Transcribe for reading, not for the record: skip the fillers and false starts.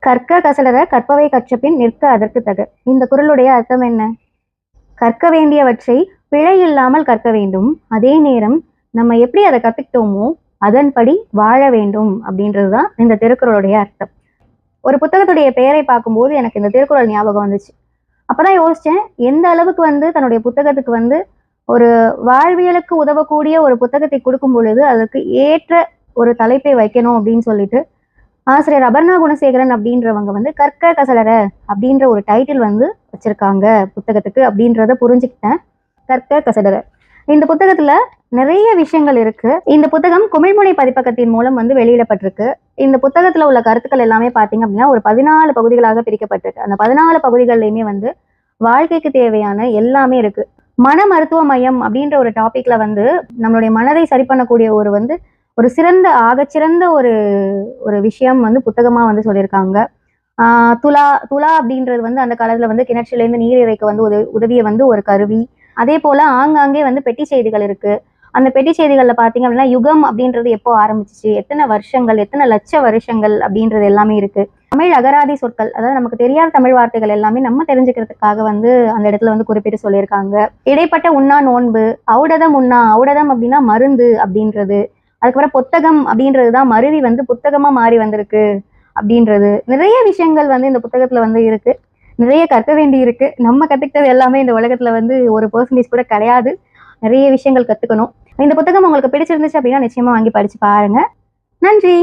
கற்க கசடர கற்பவை கற்றபின் நிற்க அதற்கு தக. இந்த குறளுடைய அர்த்தம் என்ன? கற்க வேண்டியவற்றை பிழை இல்லாமல் கற்க வேண்டும், அதே நேரம் நம்ம எப்படி அதை கத்துக்கிட்டோமோ அதன்படி வாழ வேண்டும் அப்படின்றதுதான் இந்த திருக்குறளுடைய அர்த்தம். ஒரு புத்தகத்துடைய பெயரை பார்க்கும்போது எனக்கு இந்த திருக்குறள் ஞாபகம் வந்துச்சு. அப்பதான் யோசிச்சேன், எந்த அளவுக்கு தன்னுடைய புத்தகத்துக்கு ஒரு வாழ்வியலுக்கு உதவக்கூடிய ஒரு புத்தகத்தை கொடுக்கும் பொழுது அதற்கு ஏற்ற ஒரு தலைப்பை வைக்கணும் அப்படின்னு சொல்லிட்டு ஆசிரியர் அபர்ணா குணசேகரன் அப்படின்றவங்க கற்க கசடர அப்படின்ற ஒரு டைட்டில் வச்சிருக்காங்க புத்தகத்துக்கு அப்படின்றத புரிஞ்சுக்கிட்டேன். கற்க கசடர இந்த புத்தகத்துல நிறைய விஷயங்கள் இருக்கு. இந்த புத்தகம் குமிழ்முனை பதிப்பகத்தின் மூலம் வெளியிடப்பட்டிருக்கு. இந்த புத்தகத்துல உள்ள கருத்துக்கள் எல்லாமே பாத்தீங்க அப்படின்னா ஒரு 14 பகுதிகளாக பிரிக்கப்பட்டிருக்கு. அந்த 14 பகுதிகள்லயுமே வாழ்க்கைக்கு தேவையான எல்லாமே இருக்கு. மன மருத்துவ மையம் அப்படின்ற ஒரு டாபிக்ல நம்மளுடைய மனதை சரி பண்ணக்கூடிய ஒரு சிறந்த ஆகச்சிறந்த ஒரு ஒரு விஷயம் புத்தகமா சொல்லியிருக்காங்க. துலா துலா அப்படின்றது அந்த காலத்துல கிணற்றிலேருந்து நீர் இறைக்க உதவிய ஒரு கருவி. அதே போல ஆங்காங்கே பெட்டி செய்திகள் இருக்கு. அந்த பெட்டி செய்திகள்ல பாத்தீங்க அப்படின்னா யுகம் அப்படின்றது எப்போ ஆரம்பிச்சிச்சு, எத்தனை வருஷங்கள், எத்தனை லட்ச வருஷங்கள் அப்படின்றது எல்லாமே இருக்கு. தமிழ் அகராதி சொற்கள், அதாவது நமக்கு தெரியாத தமிழ் வார்த்தைகள் எல்லாமே நம்ம தெரிஞ்சுக்கிறதுக்காக அந்த இடத்துல குறிப்பிட்டு சொல்லியிருக்காங்க. இடைப்பட்ட உண்ணா நோன்பு, ஔடதம் உண்ணா, ஔடதம் அப்படின்னா மருந்து அப்படின்றது. அதுக்கப்புறம் புத்தகம் அப்படின்றதுதான் மருவி புத்தகமா மாறி வந்திருக்கு அப்படின்றது. நிறைய விஷயங்கள் இந்த புத்தகத்துல இருக்கு. நிறைய கற்க வேண்டி இருக்கு. நம்ம கத்துக்கிட்டது எல்லாமே இந்த உலகத்துல 1% கூட கிடையாது. நிறைய விஷயங்கள் கத்துக்கணும். இந்த புத்தகம் உங்களுக்கு பிடிச்சிருந்துச்சு அப்படின்னா நிச்சயமா வாங்கி படிச்சு பாருங்க. நன்றி.